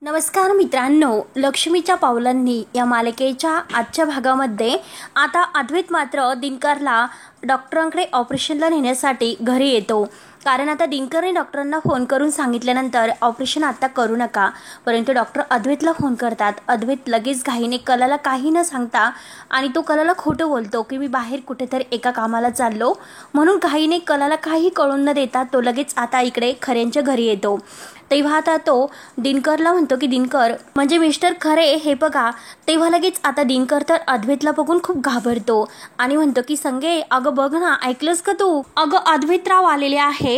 नमस्कार मित्रांनो, लक्ष्मीच्या पावलांनी या मालिकेच्या आजच्या भागामध्ये आता अद्वैत मात्र दिनकरला डॉक्टरांकडे ऑपरेशनला नेण्यासाठी घरी येतो. कारण आता दिनकरने डॉक्टरांना फोन करून सांगितल्यानंतर ऑपरेशन आता करू नका, परंतु डॉक्टर अद्वैतला फोन करतात. अद्वैत लगेच घाईने कलाला काही न सांगता आणि तो कलाला खोटं बोलतो की मी बाहेर कुठेतरी एका कामाला चाललो, म्हणून घाईने कलाला काही कळून न देता तो लगेच आता इकडे खऱ्यांच्या घरी येतो. तेव्हा आता तो दिनकरला म्हणतो की दिनकर म्हणजे मिस्टर खरे हे बघा. तेव्हा लगेच आता दिनकर तर अद्वैतला बघून खूप घाबरतो आणि म्हणतो की संगे अगं बघ ना, ऐकलंस का तू? अगं अद्वैतराव आलेले आहे,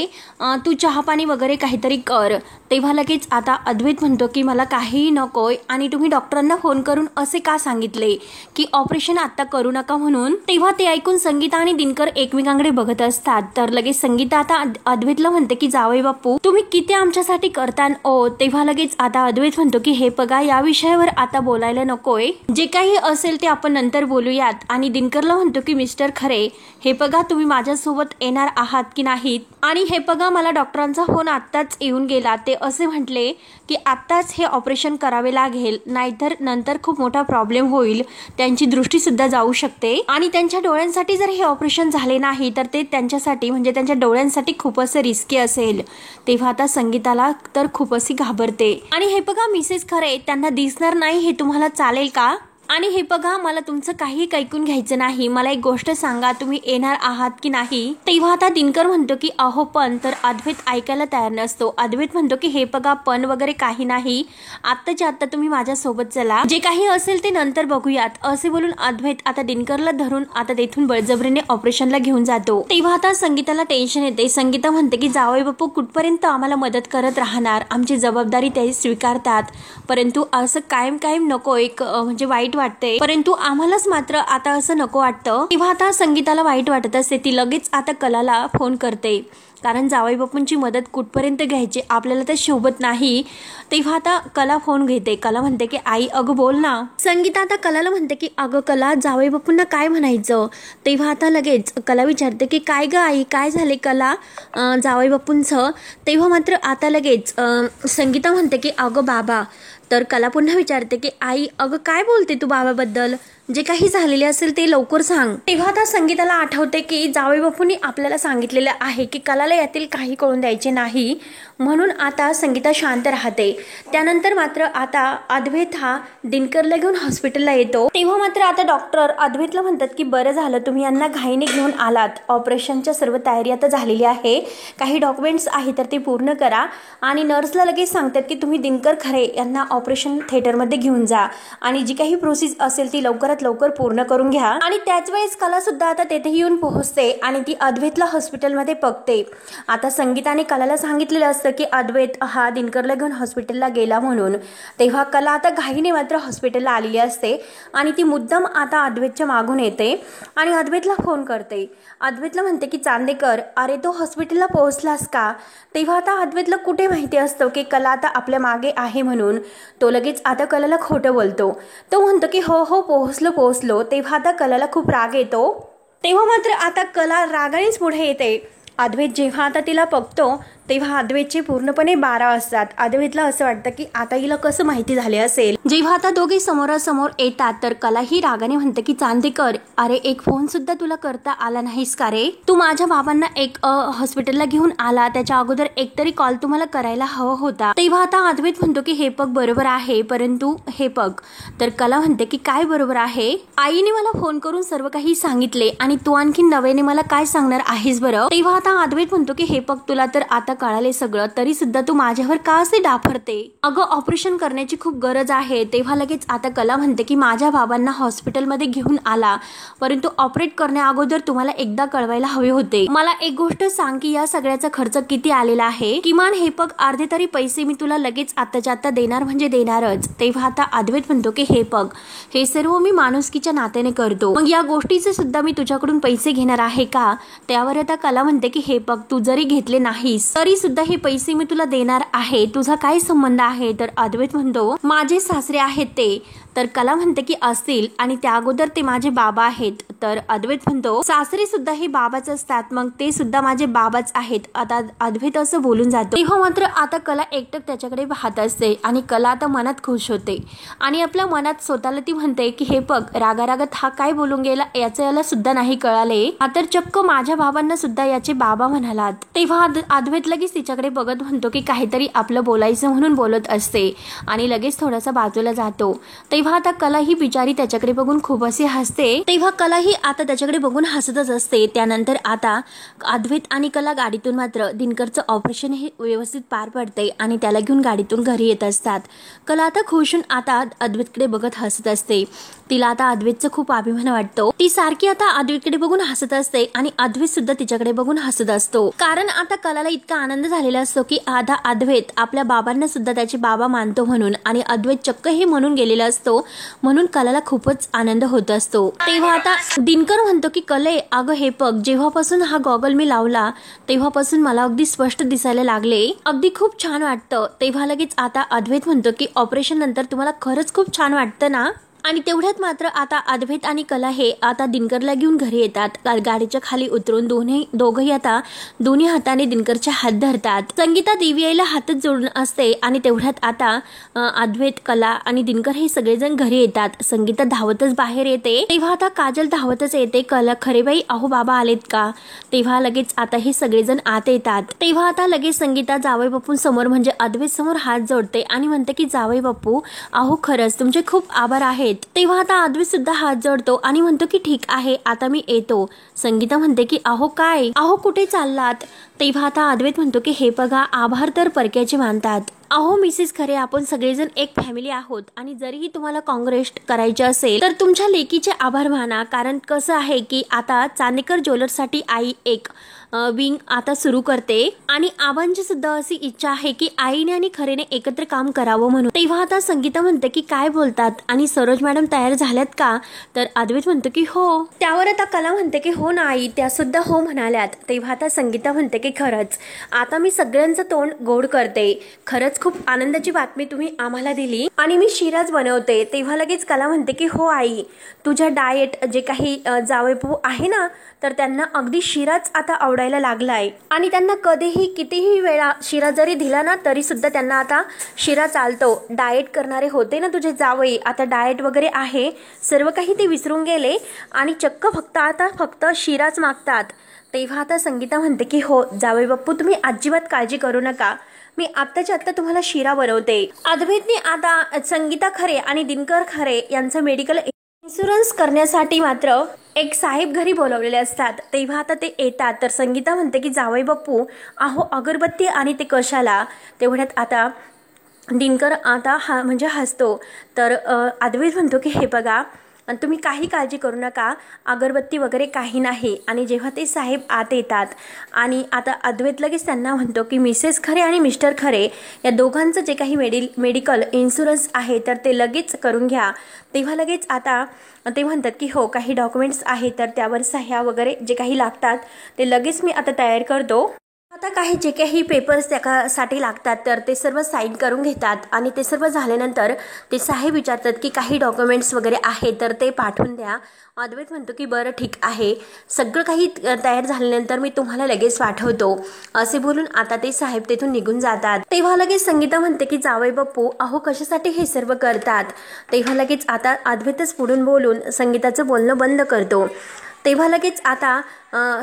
तू चहापाणी वगैरे काहीतरी कर. तेव्हा लगेच आता अद्वैत म्हणतो की मला काहीही नकोय आणि तुम्ही डॉक्टरांना फोन करून असे का सांगितले की ऑपरेशन आता करू नका म्हणून. तेव्हा ते ऐकून संगीता आणि दिनकर एकमेकांकडे बघत असतात. तर लगेच संगीता आता अद्वैतला म्हणते की जावई बापू तुम्ही किती आमच्यासाठी करतान ओ. तेव्हा लगेच आता अद्वैत म्हणतो की हे बघा, या विषयावर आता बोलायला नकोय, जे काही असेल ते आपण नंतर बोलूयात. आणि दिनकरला म्हणतो की मिस्टर खरे हे बघा, तुम्ही माझ्यासोबत येणार आहात की नाहीत. आणि हे बघा, मला डॉक्टरांचा फोन आत्ताच येऊन गेला. ते असे म्हटले की आत्ताच हे ऑपरेशन करावे लागेल, नाहीतर नंतर खूप मोठा प्रॉब्लेम होईल, त्यांची दृष्टी सुद्धा जाऊ शकते आणि त्यांच्या डोळ्यांसाठी जर हे ऑपरेशन झाले नाही तर ते त्यांच्यासाठी म्हणजे त्यांच्या डोळ्यांसाठी खूप असं रिस्की असेल. तेव्हा आता संगीताला तर खूप अशी घाबरते. आणि हे बघा मिसेस खरे, त्यांना दिसणार नाही हे तुम्हाला चालेल का? आणि हे बघा, मला तुमचं काही ऐकून घ्यायचं नाही, मला एक गोष्ट सांगा, तुम्ही येणार आहात की नाही. तेव्हा आता दिनकर म्हणतो की अहो पण. तर अद्वैत ऐकायला तयार नसतो. अद्वैत म्हणतो की हे बघा, पण वगैरे काही नाही, आत्ताच्या आत्ता तुम्ही माझ्या सोबत चला, जे काही असेल ते नंतर बघूयात. असे बोलून अद्वैत आता दिनकरला धरून आता तेथून बळजबरीने ऑपरेशनला घेऊन जातो. तेव्हा आता संगीताला टेन्शन येते. संगीता म्हणते की जावई बापू कुठपर्यंत आम्हाला मदत करत राहणार, आमची जबाबदारी ते स्वीकारतात, परंतु असं कायम कायम नको, एक म्हणजे वाईट वाटते, परंतु आम्हालाच मात्र आता असं नको वाटतं. तेव्हा आता संगीताला वाईट वाटत असते. ती लगेच आता कलाला फोन करते, कारण जावई बापूंची मदत कुठपर्यंत घ्यायची आपल्याला तर शोभत नाही. तेव्हा आता कला फोन घेते. कला म्हणते की आई अगं बोल ना. संगीता आता कलाला म्हणते की अगं कला, जावई बापूंना काय म्हणायचं. तेव्हा आता लगेच कला विचारते की काय ग आई, काय झाले कला जावई बापूंचं. तेव्हा मात्र आता लगेच संगीता म्हणते की अगं बाबा. तर कला पुन्हा विचारते की आई अगं काय बोलते तू बाबाबद्दल, जे काही झालेले असेल ते लवकर सांग. तेव्हा आता संगीताला आठवते की जावई बापूंनी आपल्याला सांगितलेलं आहे की कलाला यातील काही कळून द्यायचे नाही, म्हणून आता संगीता शांत राहते. त्यानंतर मात्र आता अद्वैत हा दिनकरला घेऊन हॉस्पिटलला येतो. तेव्हा मात्र आता डॉक्टर अद्वैतला म्हणतात की बरं झालं तुम्ही यांना घाईने घेऊन आलात, ऑपरेशनच्या सर्व तयारी आता झालेली आहे, काही डॉक्युमेंट्स आहे तर ते पूर्ण करा. आणि नर्सला लगेच सांगतात की तुम्ही दिनकर खरे यांना ऑपरेशन थिएटरमध्ये घेऊन जा आणि जी काही प्रोसेस असेल ती लवकरात लवकर पूर्ण करून घ्या. आणि त्याच वेळेस कला सुद्धा आता तेथे येऊन पोहोचते आणि ती अद्वैतला हॉस्पिटलमध्ये बघते. आता संगीताने कलाला सांगितलेलं असतं की अद्वैत हा दिनकरला घेऊन हॉस्पिटलला गेला म्हणून. तेव्हा कला आता घाईने मात्र हॉस्पिटलला आलेली असते आणि ती मुद्दाम आता अद्वैतच्या मागून येते आणि अद्वैतला फोन करते. अद्वैतला म्हणते की चांदेकर अरे तो हॉस्पिटलला पोहोचलास का. तेव्हा आता अद्वैतला कुठे माहिती असतं की कला आता आपल्या मागे आहे म्हणून. तो लगेच आता कलाला खोटं बोलतो. तो म्हणतो की हो हो पोहोचलो. तेव्हा आता कलाला खूप राग येतो. तेव्हा मात्र आता कला रागानेच पुढे येते. अद्वैत जेव्हा आता तिला बघतो तेव्हा अद्वैतचे पूर्णपणे 12 असतात. अद्वैतला असं वाटतं की आता हिला कसं माहिती झाले असेल. जेव्हा आता दोघे समोरासमोर येतात तर कला ही रागाने म्हणते की चांदेकर अरे एक फोन सुद्धा तुला करता आला नाहीस का रे. तू माझ्या बाबांना एक हॉस्पिटलला घेऊन आला, त्याच्या अगोदर एकतरी कॉल तुम्हाला करायला हवा होता. तेव्हा आता अद्वैत म्हणतो की हे बघ बरोबर आहे, परंतु हे बघ. तर कला म्हणते की काय बरोबर आहे, आईने मला फोन करून सर्व काही सांगितले आणि तू आणखी नव्याने मला काय सांगणार आहेस बरं. तेव्हा आता अद्वैत म्हणतो की हे बघ तुला तर आता कळाले सगळं, तरी सुद्धा तू माझ्यावर का असे डाफरते. अगं ऑपरेशन करण्याची खूप गरज आहे. तेव्हा लगेच आता कला म्हणते की माझ्या बाबांना हॉस्पिटलमध्ये घेऊन आला, परंतु ऑपरेट करण्या अगोदर तुम्हाला एकदा कळवायला हवे होते. मला एक गोष्ट सांग की या सगळ्याचा खर्च किती आलेला आहे. किमान हे बघ अर्धे तरी पैसे मी तुला लगेच आताच्या आता देणार म्हणजे देणारच. तेव्हा आता अद्वैत म्हणतो की हे बघ हे सर्व मी माणुसकीच्या नात्याने करतो, मग या गोष्टीचे सुद्धा मी तुझ्याकडून पैसे घेणार आहे का. त्यावर आता कला म्हणते की हे बघ तू जरी घेतले नाहीस तरी सुद्धा हे पैसे मी तुला देणार आहे, तुझा काय संबंध आहे. तर अद्वैत म्हणतो माझे सासरे आहेत ते. तर कला म्हणते की असतील आणि त्या अगोदर ते माझे बाबा आहेत. तर अद्वैत म्हणतो सासरे सुद्धा हे बाबाच असतात, मग ते सुद्धा माझे बाबाच आहेत. आता अद्वैत असं बोलून जातो. तेव्हा मात्र आता कला एकटक त्याच्याकडे पाहत असते आणि कला आता मनात खुश होते आणि आपल्या मनात स्वतःला ती म्हणते की हे बघ, रागारागात हा काय बोलून गेला, याचं याला सुद्धा नाही कळाले, हा तर चक्क माझ्या बाबांना सुद्धा याचे बाबा म्हणालात. तेव्हा अद्वैत लगेच तिच्याकडे बघत म्हणतो की काहीतरी आपलं बोलायचं म्हणून बोलत असते आणि लगेच थोडासा बाजूला जातो. तेव्हा आता कला ही बिचारी त्याच्याकडे बघून खूप अशी हसते. तेव्हा कला ही आता त्याच्याकडे बघून हसतच असते. त्यानंतर आता अद्वैत आणि कला गाडीतून मात्र दिनकरचं ऑपरेशन हे व्यवस्थित पार पडते आणि त्याला घेऊन गाडीतून घरी येत असतात. कला आता खुश होऊन आता अद्वैतकडे बघत हसत असते. तिला आता अद्वैतचा खूप अभिमान वाटतो. ती सारखी आता अद्वैतकडे बघून हसत असते आणि अद्वैत सुद्धा तिच्याकडे बघून हसत असतो. कारण आता कलाला इतका आनंद झालेला असतो की आता अद्वैत आपल्या बाबांना सुद्धा त्याचे बाबा मानतो म्हणून, आणि अद्वैत चक्क हे म्हणून गेलेला असतो म्हणून कलाला खूपच आनंद होत असतो. तेव्हा आता दिनकर म्हणतो की कले, अगं हे बघ, जेव्हापासून हा गॉगल मी लावला तेव्हापासून मला अगदी स्पष्ट दिसायला लागले, अगदी खूप छान वाटतं. तेव्हा लगेच आता अद्वैत म्हणतो की ऑपरेशन नंतर तुम्हाला खरंच खूप छान वाटतं ना. आणि तेवढ्यात मात्र आता अद्वैत आणि कला हे आता दिनकरला घेऊन घरी येतात. गाडीच्या खाली उतरून दोघंही आता दोन्ही हाताने दिनकरचे हात धरतात. संगीता देवी यायला हातच जोडून असते आणि तेवढ्यात आता अद्वैत, कला आणि दिनकर हे सगळेजण घरी येतात. संगीता धावतच बाहेर येते. तेव्हा आता काजल धावतच येते. कला, खरे बाई, अहो बाबा आलेत का. तेव्हा लगेच आता हे सगळेजण आत येतात. तेव्हा आता लगेच संगीता जावई बापू समोर म्हणजे अद्वैत समोर हात जोडते आणि म्हणते की जावई बापू, अहो खरंच तुमचे खूप आभार आहेत. तेव्हा आता अद्वैत सुद्धा हात जोडतो आणि म्हणतो की ठीक आहे, आता मी येतो. संगीता म्हणते की अहो काय, अहो कुठे चाललात. तेव्हा आता अद्वैत म्हणतो की हे बघा, आभार तर परक्याचे मानतात. अहो मिसेस खरे, आपण सगळेजण एक फॅमिली आहोत आणि जरीही तुम्हाला काँग्रेस करायचे असेल तर तुमच्या लेकीचे आभार माना. कारण कसं आहे की आता चांदेकर ज्वेलर्ससाठी आई एक विंग आता सुरू करते आणि आबांची सुद्धा अशी इच्छा आहे की आईने आणि खरेने एकत्र काम करावं म्हणून. तेव्हा आता संगीता म्हणते की काय बोलतात, आणि सरोज मॅडम तयार झाल्यात का. तर अद्वैत म्हणतो की हो. त्यावर आता कला म्हणते की हो ना आई, त्या सुद्धा हो म्हणाल्यात. तेव्हा आता संगीता म्हणते की खरंच आता मी सगळ्यांचं तोंड गोड करते. खरंच खूप आनंदाची बातमी तुम्ही आम्हाला दिली आणि मी शिराच बनवते. तेव्हा लगेच कला म्हणते की हो आई, तुझ्या डाएट जे काही जावईबापू आहे ना, तर त्यांना अगदी शिराच आता आवडायला लागलाय आणि त्यांना कधीही कितीही वेळा शिरा जरी दिला ना तरी सुद्धा त्यांना आता शिरा चालतो. डाएट करणारे होते ना तुझे जावई, आता डाएट वगैरे आहे, सर्व काही ते विसरून गेले आणि चक्क फक्त शिराच मागतात. तेव्हा आता संगीता म्हणते की हो जावई बाप्पू, तुम्ही अजिबात काळजी करू नका, मी आत्ताच्या आत्ता तुम्हाला शिरा बनवते. अद्वैतने आता संगीता खरे आणि दिनकर खरे यांचं मेडिकल इन्शुरन्स करण्यासाठी मात्र एक साहेब घरी बोलवलेले असतात. तेव्हा आता ते येतात. तर संगीता म्हणते की जावई बाप्पू, अहो अगरबत्ती आणि ते कशाला. तेवढ्यात आता दिनकर आता म्हणजे हसतो. तर अद्वैत म्हणतो की हे बघा, तुम्ही काही काळजी करू नका, अगरबत्ती वगैरे काही नाही. आणि जेव्हा ते साहेब आत येतात आणि आता अद्वैत लगेच त्यांना म्हणतो की मिसेस खरे आणि मिस्टर खरे या दोघांचं जे काही मेडिकल इन्शुरन्स आहे तर ते लगेच करून घ्या. तेव्हा लगेच आता ते म्हणतात की हो, काही डॉक्युमेंट्स आहेत तर त्यावर सह्या वगैरे जे काही लागतात ते लगेच मी आता तयार करतो. आता काही जे काही पेपर्स त्यासाठी लागतात तर ते सर्व साईन करून घेतात आणि ते सर्व झाल्यानंतर ते साहेब विचारतात की काही डॉक्युमेंट्स वगैरे आहेत तर ते पाठवून द्या. अद्वैत म्हणतो की बरं ठीक आहे, सगळं काही तयार झाल्यानंतर मी तुम्हाला लगेच पाठवतो. असे बोलून आता ते साहेब तेथून निघून जातात. तेव्हा लगेच संगीता म्हणते की जावई बाप्पू, अहो कशासाठी हे सर्व करतात. तेव्हा लगेच आता अद्वैतच पुढून बोलून संगीताचं बोलणं बंद करतो. तेव्हा लगेच आता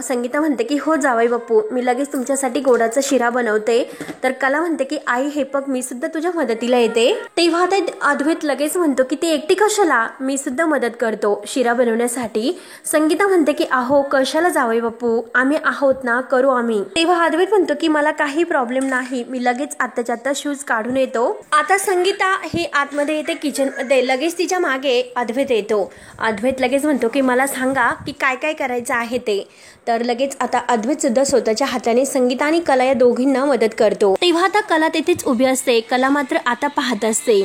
संगीता म्हणते की हो जावई बाप्पू, मी लगेच तुमच्यासाठी गोडाचा शिरा बनवते. तर कला म्हणते की आई हे बघ, मी सुद्धा तुझ्या मदतीला येते. तेव्हा ते अद्वैत लगेच म्हणतो की ती एकटी कशाला, मी सुद्धा मदत करतो शिरा बनवण्यासाठी. संगीता म्हणते की अहो कशाला जावई बाप्पू, आम्ही आहोत ना, करू आम्ही. तेव्हा अद्वैत म्हणतो की मला काही प्रॉब्लेम नाही, मी लगेच आत्ताच्या आत्ता शूज काढून येतो. आता संगीता ही आतमध्ये येते किचन मध्ये. लगेच तिच्या मागे अद्वैत येतो. अद्वैत लगेच म्हणतो की मला सांगा की काय काय करायचं आहे ते. तर लगेच आता अद्वैत सुद्धा स्वतःच्या हाताने संगीता आणि कला या दोघींना मदत करतो. तेव्हा आता कला तेथेच उभी असते. कला मात्र आता पाहत असते.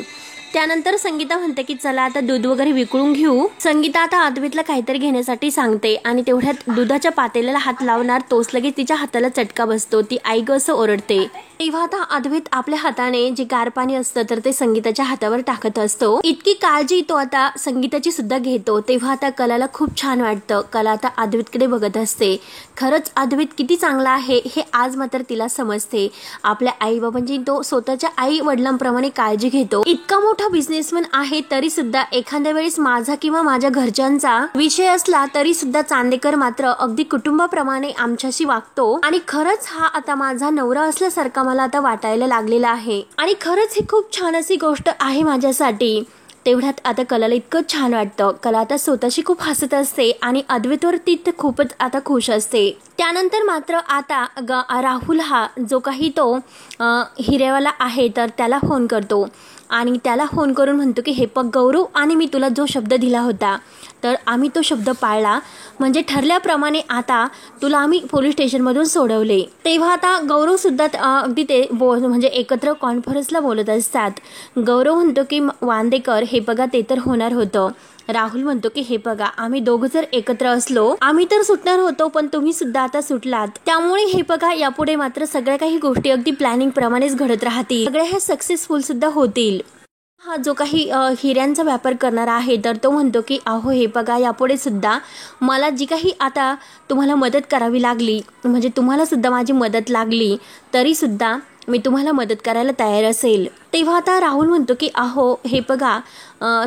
त्यानंतर संगीता म्हणते की चला आता दूध वगैरे विकळून घेऊ. संगीता आता अद्वैतला काहीतरी घेण्यासाठी सांगते आणि तेवढ्यात दुधाच्या पातेल्याला हात लावणार तोच लगेच तिच्या हाताला चटका बसतो. ती आई ग असं ओरडते. तेव्हा आता अद्वैत आपल्या हाताने जे गार पाणी असतं तर ते संगीताच्या हातावर टाकत असतो. इतकी काळजी तो आता संगीताची सुद्धा घेतो. तेव्हा आता कलाला खूप छान वाटतं. कला आता अद्वैतकडे बघत असते. खरंच अद्वैत किती चांगला आहे हे आज मात्र तिला समजते. आपल्या आई बाबांची तो स्वतःच्या आई वडिलांप्रमाणे काळजी घेतो. इतका मोठा बिझनेसमॅन आहे तरी सुद्धा एखाद्या वेळेस माझा किंवा माझ्या घरच्यांचा विषय असला तरी सुद्धा चांदेकर मात्र अगदी कुटुंबाप्रमाणे आमच्याशी वागतो आणि खरंच हा आता माझा नवरा असल्यासारखा मला आता वाटायला लागलेला आहे आणि खरंच ही खूप छान अशी गोष्ट आहे माझ्यासाठी. तेवढ्यात आता कलाला इतकं छान वाटतं. कला आता स्वतःशी खूप हसत असते आणि अद्वैतवरती खूपच आता खुश असते. त्यानंतर मात्र आता राहुल हा जो काही तो हिरेवाला आहे तर त्याला फोन करतो आणि त्याला फोन करून म्हणतो की हे बघ गौरव, आणि मी तुला जो शब्द दिला होता तर आम्ही तो शब्द पाळला, म्हणजे ठरल्याप्रमाणे आता तुला आम्ही पोलीस स्टेशनमधून सोडवले. तेव्हा आता गौरव सुद्धा अगदी ते म्हणजे एकत्र कॉन्फरन्सला बोलत असतात. गौरव म्हणतो की वांदेकर हे बघा ते तर होणार होतं. राहुल म्हणतो की हे बघा आम्ही दोघं जर एकत्र असलो आम्ही तर सुटणार होतो, पण तुम्ही सुद्धा आता सुटलात. त्यामुळे हे बघा यापुढे मात्र सगळ्या काही गोष्टी अगदी प्लॅनिंग प्रमाणेच घडत राहतील. सगळ्या ह्या सक्सेसफुल सुद्धा होतील. हा जो काही हिऱ्यांचा व्यापार करणारा आहे तर तो म्हणतो की अहो हे बघा यापुढे सुद्धा मला जी काही आता तुम्हाला मदत करावी लागली, म्हणजे तुम्हाला सुद्धा माझी मदत लागली तरी सुद्धा मी तुम्हाला मदत करायला तयार असेल. तेव्हा आता राहुल म्हणतो की अहो हे बघा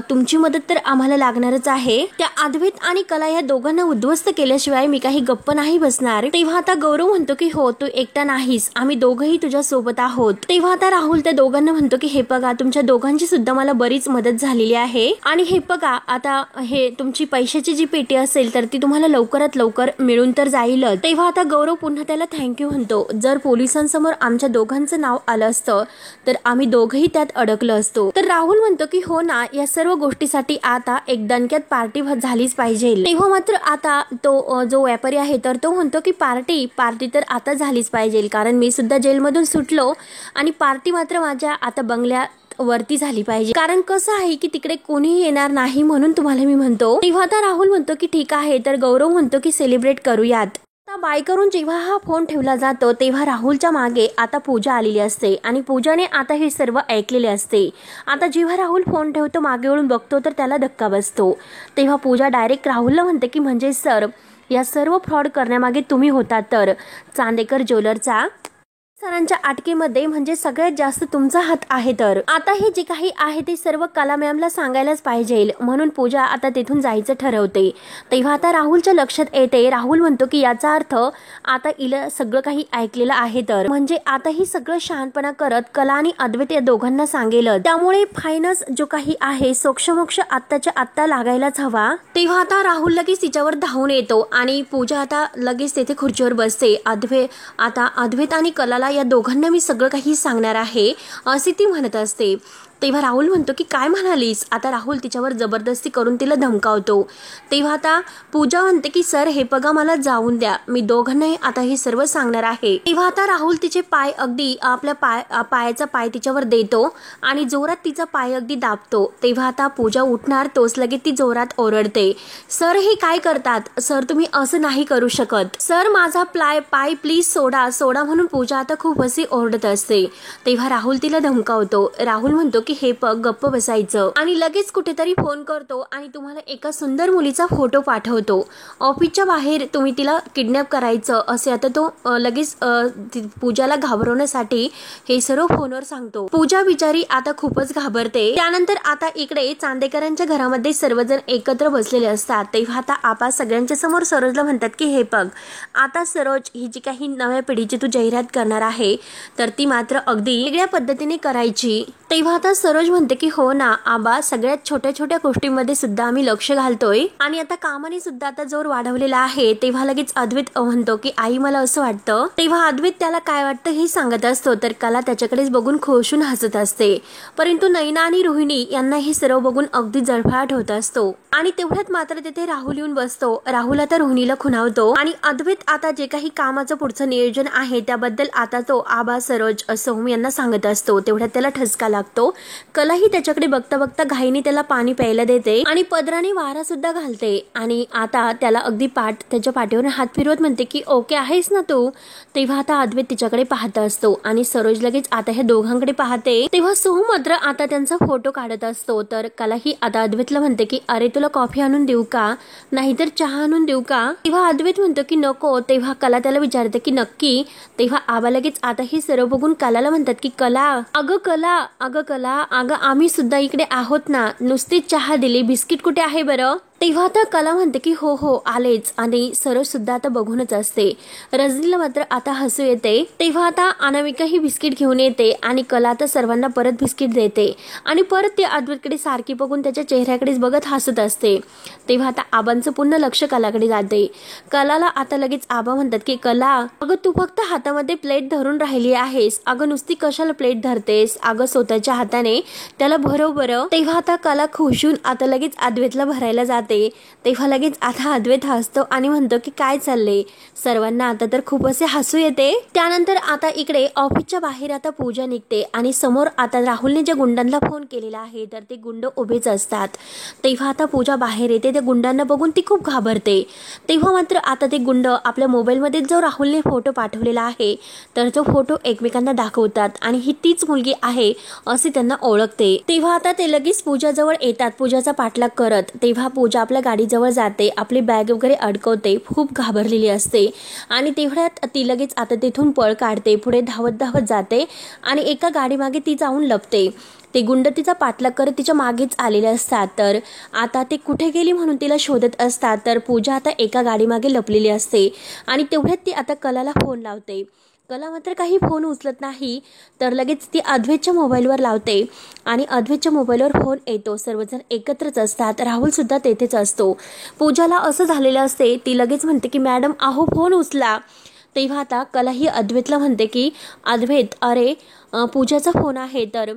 तुमची मदत तर आम्हाला लागणारच आहे. त्या अद्वैत आणि कला या दोघांना उद्ध्वस्त केल्याशिवाय मी काही गप्प नाही बसणार. तेव्हा आता गौरव म्हणतो की हो तू एकटा नाहीस, आम्ही दोघंही तुझ्या सोबत आहोत. तेव्हा आता राहुल त्या दोघांना म्हणतो की हे बघा तुमच्या दोघांची सुद्धा मला बरीच मदत झालेली आहे आणि हे बघा आता हे तुमची पैशाची जी पेटी असेल तर ती तुम्हाला लवकरात लवकर मिळून तर जाईलच. तेव्हा आता गौरव पुन्हा त्याला थँक्यू म्हणतो. जर पोलिसांसमोर आमच्या दोघांचं नाव आलं असतं तर आम्ही दोघंही त्यात अडकलो असतो. तर राहुल म्हणतो की हो ना, या सर्व गोष्टीसाठी आता एक दणक्यात पार्टी झालीच पाहिजे. तेव्हा मात्र आता तो जो व्यापारी आहे तर तो म्हणतो की पार्टी तर आता झालीच पाहिजे, कारण मी सुद्धा जेलमधून सुटलो आणि पार्टी मात्र माझ्या आता बंगल्यात वरती झाली पाहिजे, कारण कसं आहे की तिकडे कोणीही येणार नाही म्हणून तुम्हाला मी म्हणतो. तेव्हा आता राहुल म्हणतो की ठीक आहे. तर गौरव म्हणतो की सेलिब्रेट करूयात. बाय करून जेव्हा हा फोन ठेवला जातो तेव्हा राहुलच्या मागे आता पूजा आलेली असते आणि पूजाने आता हे सर्व ऐकलेले असते. आता जेव्हा राहुल फोन ठेवतो मागे वळून बघतो तर त्याला धक्का बसतो. तेव्हा पूजा डायरेक्ट राहुलला म्हणते की म्हणजे सर या सर्व फ्रॉड करण्यामागे तुम्ही होता तर चांदेकर ज्वेलरचा सरांच्या अटकेमध्ये म्हणजे सगळ्यात जास्त तुमचा हात आहे. तर आता हे जे काही आहे ते सर्व कला मॅमला सांगायलाच पाहिजे, म्हणून पूजा आता तिथून जायचं ठरवते. तेव्हा आता राहुलच्या लक्षात येते. राहुल म्हणतो की याचा अर्थ आता इला सगळं काही ऐकलेलं आहे, तर म्हणजे आता ही सगळं शहाणपणा करत कला आणि अद्वैत या दोघांना सांगेल, त्यामुळे फायनस जो काही आहे सोक्षमोक्ष आत्ताच्या आत्ता लागायलाच हवा. तेव्हा आता राहुल लगेच तिच्यावर धावून येतो आणि पूजा आता लगेच तेथे खुर्चीवर बसते. अद्वैत आणि कलाला या दोघांना मी सगळं काही सांगणार आहे असे ती म्हणत असते. तेव्हा राहुल म्हणतो की काय म्हणालीस. आता राहुल तिच्यावर जबरदस्ती करून तिला धमकावतो. तेव्हा आता पूजा म्हणते की सर हे बघा मला जाऊन द्या, मी दोघांनाही आता हे सर्व सांगणार आहे. तेव्हा आता राहुल तिचे पाय अगदी आपल्या पायाचा पाय तिच्यावर देतो आणि जोरात तिचा पाय अगदी दाबतो. तेव्हा आता पूजा उठणार तोच लगेच ती जोरात ओरडते, सर हे काय करतात, सर तुम्ही असं नाही करू शकत, सर माझा पाय प्लीज सोडा म्हणून पूजा आता खूप अशी ओरडत असते. तेव्हा राहुल तिला धमकावतो. राहुल म्हणतो की हे पग गप्प बसायचं आणि लगेच कुठेतरी फोन करतो आणि तुम्हाला एका सुंदर मुलीचा फोटो पाठवतो. ऑफिसच्या बाहेर तुम्ही तिला किडनॅप करायचं असे आता तो लगेच पूजाला घाबरवण्यासाठी हे सर्व फोनवर सांगतो. पूजा बिचारी आता खूपच घाबरते. त्यानंतर आता इकडे चांदेकरांच्या घरामध्ये सर्वजण एकत्र बसलेले असतात. तेव्हा आता आपा सगळ्यांच्या समोर सरोजला म्हणतात की हे बघ आता सरोज ही जी काही नव्या पिढीची तू जाहिरात करणार आहे तर ती मात्र अगदी वेगळ्या पद्धतीने करायची. तेव्हा आता सरोज म्हणते की हो ना आबा, सगळ्यात छोट्या छोट्या गोष्टींमध्ये सुद्धा आम्ही लक्ष घालतोय आणि आता कामाने सुद्धा आता जोर वाढवलेला आहे. तेव्हा लगेच अद्वैत म्हणतो की आई मला असं वाटतं. तेव्हा अद्वैत त्याला काय वाटतं हे सांगत असतो तर कला त्याच्याकडेच बघून खोशून हसत असते. परंतु नैना आणि रोहिणी यांना हे सर्व बघून अगदी जळफळाट होत असतो. आणि तेवढ्यात मात्र तिथे राहुल येऊन बसतो. राहुल आता रोहिणीला खुणावतो आणि अद्वैत आता जे काही कामाचं पुढचं नियोजन आहे त्याबद्दल आता तो आबा, सरोज, सोहम यांना सांगत असतो. तेवढ्यात त्याला ठसका लागतो. कलाही त्याच्याकडे बघता बघता घाईने त्याला पाणी प्यायला देते आणि पदराने वारा सुद्धा घालते आणि आता त्याला अगदी त्याच्या पाठीवर हात फिरवत म्हणते की ओके आहेस ना तू. तेव्हा आता अद्वैत तिच्याकडे पाहत असतो आणि सरोज लगेच आता ह्या दोघांकडे पाहते. तेव्हा सोहम मात्र आता त्यांचा फोटो काढत असतो. तर कलाही आता अद्वैतला म्हणते की अरे तुला कॉफी आणून देऊ का, नाहीतर चहा आणून देऊ का. तेव्हा अद्वैत म्हणतो की नको. तेव्हा कला त्याला विचारते की नक्की. तेव्हा आबा लगेच आता ही सर्व बघून कलाला म्हणतात की कला, अगं कला, अगं आम्ही सुद्धा इकडे आहोत ना, नुसतीच चहा दिली, बिस्किट कुठे आहे बरं. तेव्हा आता कला म्हणते की हो आलेच. आणि सरोज सुद्धा आता बघूनच असते. रजनीला मात्र आता हसू येते. तेव्हा आता अनामिका ही बिस्किट घेऊन येते आणि कला आता सर्वांना परत बिस्किट देते आणि परत ती अद्वैतकडे सारखी बघून त्याच्या चेहऱ्याकडेच बघत हसत असते. तेव्हा आता आबांचं पूर्ण लक्ष कलाकडे जाते. कलाला आता लगेच आबा म्हणतात की कला, अगं तू फक्त हातामध्ये प्लेट धरून राहिली आहेस, अगं नुसती कशाला प्लेट धरतेस, अगं स्वतःच्या हाताने त्याला भरव बरं. तेव्हा आता कला खुशून आता लगेच अद्वैतला भरायला जाते. तेव्हा लगेच आता अद्वैत हसतो आणि म्हणतो की काय चालले. सर्वांना आता तर खूप असे हसू येते. त्यानंतर आता इकडे ऑफिसच्या बाहेर आता पूजा निघते आणि समोर आता राहुलने ज्या गुंडांना फोन केलेला आहे तर ते गुंड उभेच असतात. तेव्हा आता पूजा बाहेर येते. त्या गुंडांना बघून ती खूप घाबरते. तेव्हा मात्र आता ते गुंड आपल्या मोबाईलमध्ये जो राहुलने फोटो पाठवलेला आहे तर तो फोटो एकमेकांना दाखवतात आणि ही तीच मुलगी आहे असे त्यांना ओळखते. तेव्हा आता ते लगेच पूजाजवळ येतात पूजाचा पाठलाग करत. तेव्हा पूजा आपल्या गाडीजवळ जाते, आपली बॅग वगैरे अडकवते, खूप घाबरलेली असते आणि तेवढ्यात ती लगेच आता तिथून पळ काढते. पुढे धावत जाते आणि एका गाडीमागे ती जाऊन लपते. ते गुंड तिचा पाठलाग करत तिच्या मागेच आलेले असतात. तर आता ते कुठे गेली म्हणून तिला शोधत असतात. तर पूजा आता एका गाडीमागे लपलेली असते आणि तेवढ्यात ती आता कलाला फोन लावते. कला मात्र काही फोन उचलत नाही. तर लगेच ती अद्वैतच्या मोबाईलवर लावते आणि अद्वैतच्या मोबाईलवर फोन येतो. सर्वजण एकत्रच असतात. राहुल सुद्धा तेथेच असतो. पूजाला असं झालेलं असते. ती लगेच म्हणते की मॅडम अहो फोन उचला. तेव्हा आता कला ही अद्वैतला म्हणते की अद्वैत, अरे पूजाचा फोन आहे. तर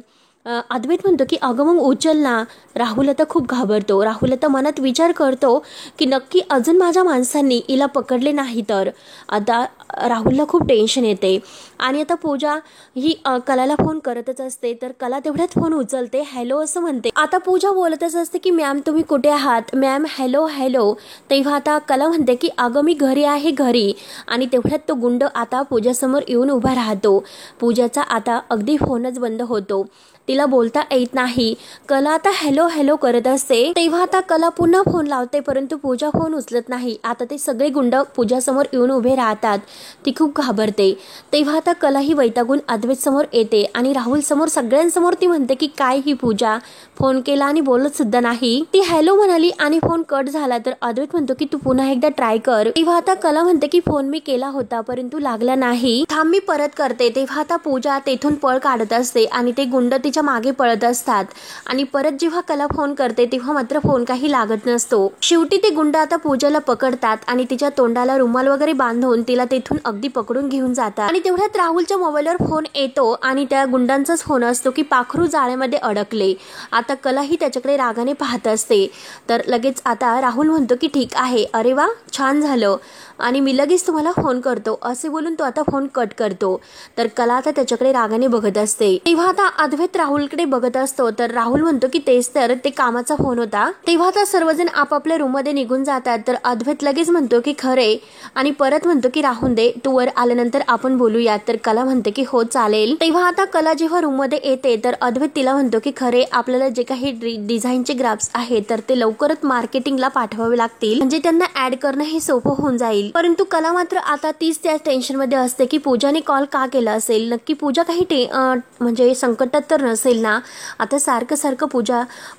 अद्वैत म्हणतो की अगं मग उचल ना. राहुल आता खूप घाबरतो. राहुल आता मनात विचार करतो की नक्की अजून माझ्या माणसांनी हिला पकडले नाही तर. आता राहुलला खूप टेन्शन येते आणि आता पूजा ही कलाला फोन करतच असते. तर कला तेवढ्यात फोन उचलते, हॅलो असं म्हणते. आता पूजा बोलतच असते की मॅम तुम्ही कुठे आहात, मॅम हॅलो. तेव्हा आता कला म्हणते की अगं मी घरी आहे घरी. आणि तेवढ्यात तो गुंड आता पूजासमोर येऊन उभा राहतो. पूजाचा आता अगदी फोनच बंद होतो. तिला बोलता येत नाही. कला आता हॅलो करत असते. तेव्हा आता कला पुन्हा फोन लावते परंतु पूजा फोन उचलत नाही. आता ते सगळे गुंड पूजासमोर येऊन उभे राहतात. ती खूप घाबरते. तेव्हा आता कला ही वैतागून अद्वैत समोर येते आणि राहुल समोर सगळ्यांसमोर ती म्हणते की काय ही पूजा फोन केला आणि बोलत सुद्धा नाही. ती हॅलो म्हणाली आणि फोन कट झाला. तर अद्वैत म्हणतो की तू पुन्हा एकदा ट्राय कर. तेव्हा आता कला म्हणते की फोन मी केला होता परंतु लागला नाही, थांब मी परत करते. तेव्हा आता पूजा तेथून पळ काढत असते आणि ते गुंड तिच्या मागे पळत असतात आणि परत जेव्हा कला फोन करते तेव्हा मात्र फोन काही लागत नसतो. शेवटी ते गुंड आता पूजाला पकडतात आणि तिच्या तोंडाला रुमाल वगैरे बांधून तिला तेथून अगदी पकडून घेऊन जातात. आणि तेवढ्यात राहुलच्या मोबाईलवर फोन येतो आणि त्या गुंडांचाच फोन असतो की पाखरू जाळ्यामध्ये अडकले. आता कला ही त्याच्याकडे रागाने पाहत असते. तर लगेच आता राहुल म्हणतो की ठीक आहे, अरे वा छान झालं आणि मी लगेच तुम्हाला फोन करतो असे बोलून तो आता फोन कट करतो. तर कला आता त्याच्याकडे रागाने बघत असते. तेव्हा आता अद्वैत राहुलकडे बघत असतो. तर राहुल म्हणतो की तेच तर, ते कामाचा फोन होता. तेव्हा आता सर्वजण आपापल्या रूम मध्ये निघून जातात. तर अद्वैत लगेच म्हणतो की खरे आणि परत म्हणतो की राहून दे, तू वर आल्यानंतर आपण बोलूया. तर कला म्हणते की हो चालेल. तेव्हा आता कला जेव्हा रूम मध्ये येते तर अद्वैत तिला म्हणतो की खरे आपल्याला जे काही डिझाईनचे ग्राफ्स आहेत तर ते लवकरच मार्केटिंगला पाठवावे लागतील, म्हणजे त्यांना ऍड करणं हे सोपं होऊन जाईल. परंतु कला मात्र आता तीच त्या टेन्शन मध्ये असते की पूजाने कॉल का केला असेल, नक्की पूजा काही म्हणजे संकटात तर नसेल ना. आता सारखं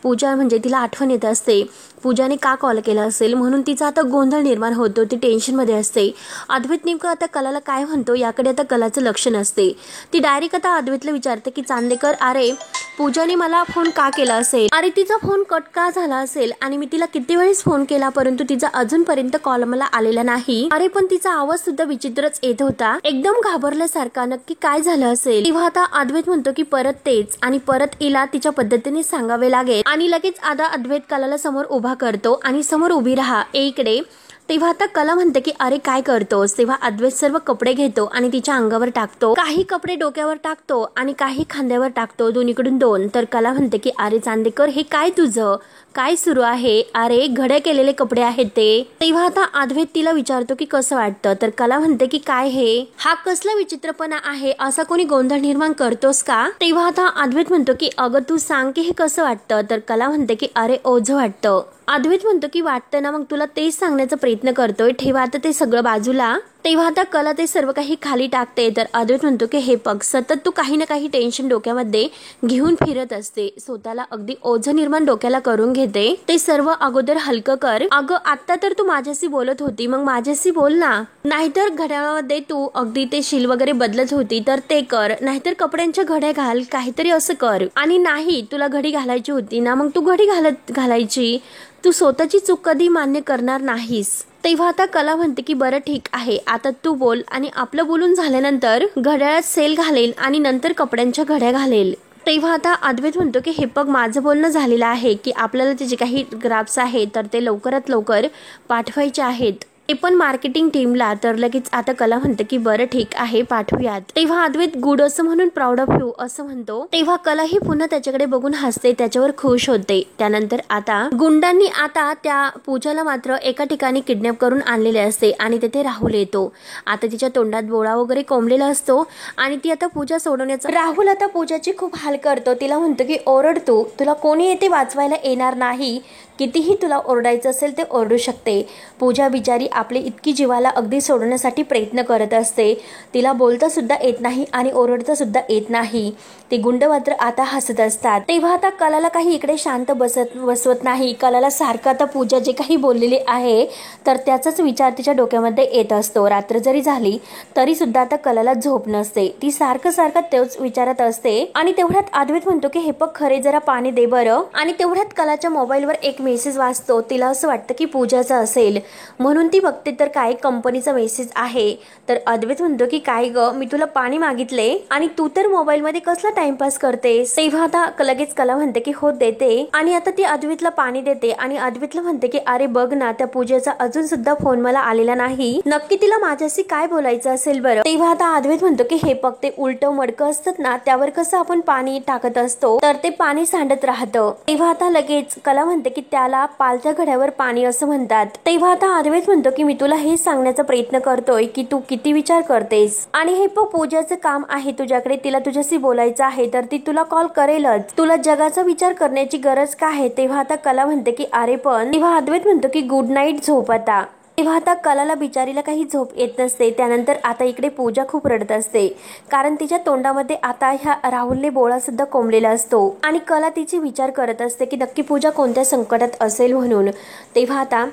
पूजा म्हणजे तिला आठवण येत असते पूजाने का कॉल केला असेल म्हणून तिचा आता गोंधळ निर्माण होतो. ती टेन्शन मध्ये असते. अद्वैत नेमकं आता कलाला काय म्हणतो याकडे आता कलाचं लक्ष नसते. ती डायरेक्ट आता अद्वैतला विचारते की चांदेकर, अरे पूजाने मला फोन का केला असेल, अरे तिचा फोन कट का झाला असेल आणि मी तिला किती वेळेस फोन केला परंतु तिचा अजूनपर्यंत कॉल मला आलेला नाही. अरे पण तिचा आवाज सुद्धा विचित्रच येत होता, एकदम घाबरल्यासारखा, नक्की काय झालं असेल. तेव्हा आता अद्वैत म्हणतो की परत तेच आणि परत हिला तिच्या पद्धतीने सांगावे लागेल. आणि लगेच आता अद्वैत कलाला समोर उभा उभा करतो आणि समोर उभी राहा इकडे. तेव्हा आता कला म्हणते की अरे काय करतोस. तेव्हा अद्वैत सर्व कपडे घेतो आणि तिच्या अंगावर टाकतो. काही कपडे डोक्यावर टाकतो आणि काही खांद्यावर टाकतो, दोन्हीकडून दोन. तर कला म्हणते की अरे चांदेकर हे काय तुझं, काय सुरू आहे. अरे घड्या केलेले कपडे आहेत ते. तेव्हा आता अद्वैत तिला विचारतो की कसं वाटतं. तर कला म्हणते की काय हे, हा कसला विचित्रपणा आहे, असा कोणी गोंधळ निर्माण करतोस का. तेव्हा आता अद्वैत म्हणतो की अगं तू सांग की हे कसं वाटतं. तर कला म्हणते की अरे ओझं वाटतं. अद्वैत म्हणतो की वाटतं ना, मग तुला तेच सांगण्याचा प्रयत्न करतोय, ठेवा आता ते सगळं बाजूला. तेव्हा आता कला ते सर्व काही खाली टाकते. तर अद्वैत म्हणतो की हे बघ, सतत तू काही ना काही टेन्शन डोक्यामध्ये घेऊन फिरत असते, स्वतःला अगदी ओझं निर्माण डोक्याला करून घेते. ते सर्व अगोदर हलकं कर. अगं आता तर तू माझ्याशी बोलत होती, मग माझ्याशी बोल ना. नाहीतर घड्याळामध्ये तू अगदी ते शील वगैरे बदलत होती तर ते कर, नाहीतर कपड्यांच्या घड्या घाल, काहीतरी असं कर. आणि नाही तुला घडी घालायची होती ना, मग तू घडी घालायची. तू स्वतःची चूक कधी मान्य करणार नाहीस. तेव्हा आता कला म्हणते की बरं ठीक आहे, आता तू बोल. आणि आपलं बोलून झाल्यानंतर घड्याळात सेल घालेल आणि नंतर कपड्यांच्या घड्या घालेल. तेव्हा आता अद्वैत म्हणतो की हे बघ, माझं बोलणं झालेलं आहे की आपल्याला ते जे काही ग्राफ्स आहेत तर ते लवकरात लवकर पाठवायचे आहेत, ते पण मार्केटिंग टीमला. तर लगेच आता कला म्हणते की बरं ठीक आहे, पाठवूयात. तेव्हा अद्वैत गुड असं म्हणून प्राऊड ऑफ यू असं म्हणतो. तेव्हा कला ही पुन्हा त्याच्याकडे बघून हसते, त्याच्यावर खुश होते. त्यानंतर आता गुंडांनी आता त्या पूजाला मात्र एका ठिकाणी किडनॅप करून आणलेले असते आणि तिथे राहुल येतो. आता तिच्या तोंडात बोळा वगैरे कोंबलेला असतो आणि ती आता पूजा सोडवण्याचा. राहुल आता पूजाची खूप हाल करतो, तिला म्हणतो की ओरड तू, तुला कोणी येते वाचवायला येणार नाही, कितीही तुला ओरडायचं असेल ते ओरडू शकते. पूजा बिचारी आपली इतकी जीवाला अगदी सोडण्यासाठी प्रयत्न करत असते, तिला बोलता सुद्धा येत नाही आणि ओरडता सुद्धा येत नाही. ते गुंड मात्र आता हसत असतात. तेव्हा आता कलाला काही इकडे शांत बसवत नाही. कलाला सारखं आता पूजा जे काही बोललेली आहे तर त्याचाच विचार तिच्या डोक्यामध्ये येत असतो. रात्र जरी झाली तरी सुद्धा आता कलाला झोप नसते, ती सारखं तेच विचारत असते. आणि तेवढ्यात अद्वैत म्हणतो की हे बघ खरे जरा पाणी दे बरं. आणि तेवढ्यात कलाच्या मोबाईलवर एक मेसेज वाचतो. तिला असं वाटतं की पूजाचा असेल म्हणून ती बघते तर काय कंपनीचा मेसेज आहे. तर अद्वैत म्हणतो की काय ग, मी तुला पाणी मागितले आणि तू तर मोबाईल मध्ये कसला टाइमपास करतेस. तेव्हा आता लगेच कला म्हणते की हो देते. आणि आता ती अद्वैतला पाणी देते आणि अद्वैतला म्हणते की अरे बघ ना, त्या पूजेचा अजून सुद्धा फोन मला आलेला नाही, नक्की तिला माझ्याशी काय बोलायचं असेल बरं. तेव्हा आता अद्वैत म्हणतो की हे बघ, ते उलट मडकं असतात ना, त्यावर कसं आपण पाणी टाकत असतो तर ते पाणी सांडत राहतं. तेव्हा आता लगेच कला म्हणते की त्याला पालथ्या घड्यावर पाणी असं म्हणतात. तेव्हा आता अद्वैत म्हणतो की मी तुला हे सांगण्याचा प्रयत्न करतोय की तू किती विचार करतेस. आणि हे बघ, पूजाचं काम आहे तुझ्याकडे, तिला तुझ्याशी बोलायचं आहे तर ती तुला कॉल करेलच, तुला जगाचा विचार करण्याची गरज काय आहे. तेव्हा आता कला म्हणते की अरे पण. तेव्हा अद्वैत म्हणतो की गुड नाईट, झोप आता. तेव्हा आता कलाला बिचारीला काही झोप येत नसते. त्यानंतर आता इकडे पूजा खूप रडत असते, कारण तिच्या तोंडामध्ये आता ह्या राहुलने बोळा सुद्धा कोंबलेला असतो. आणि कला तिची विचार करत असते की नक्की पूजा कोणत्या संकटात असेल म्हणून. तेव्हा आता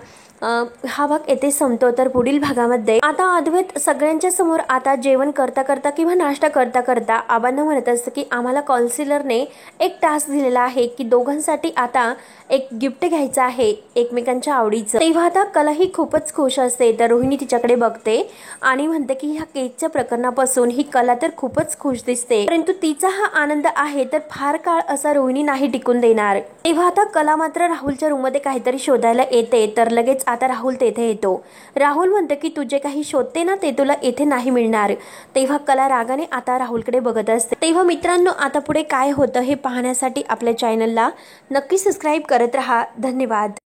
हा भाग येथे संपतो. तर पुढील भागामध्ये आता अद्वैत सगळ्यांच्या समोर आता जेवण करता करता किंवा नाश्ता करता करता आबांना म्हणत असतं की आम्हाला काउन्सिलरने एक टास्क दिलेला आहे की दोघांसाठी आता एक गिफ्ट घ्यायचं आहे एकमेकांच्या आवडीचं. तेव्हा आता कला ही खूपच खुश असते. तर रोहिणी तिच्याकडे बघते आणि म्हणते की ह्या केकच्या प्रकरणापासून ही कला तर खूपच खुश दिसते, परंतु तिचा हा आनंद आहे तर फार काळ असा रोहिणी नाही टिकून देणार. तेव्हा आता कला मात्र राहुलच्या रूम मध्ये काहीतरी शोधायला येते. तर लगेच आता राहुल तेथे येतो. राहुल म्हणतो की तुझे काही शोधते ना ते तुला येथे नाही मिळणार. तेव्हा कला रागाने आता राहुलकडे बघत असते. तेव्हा मित्रांनो, आता पुढे काय होतं हे पाहण्यासाठी आपल्या चॅनलला नक्की सबस्क्राईब करत रहा. धन्यवाद.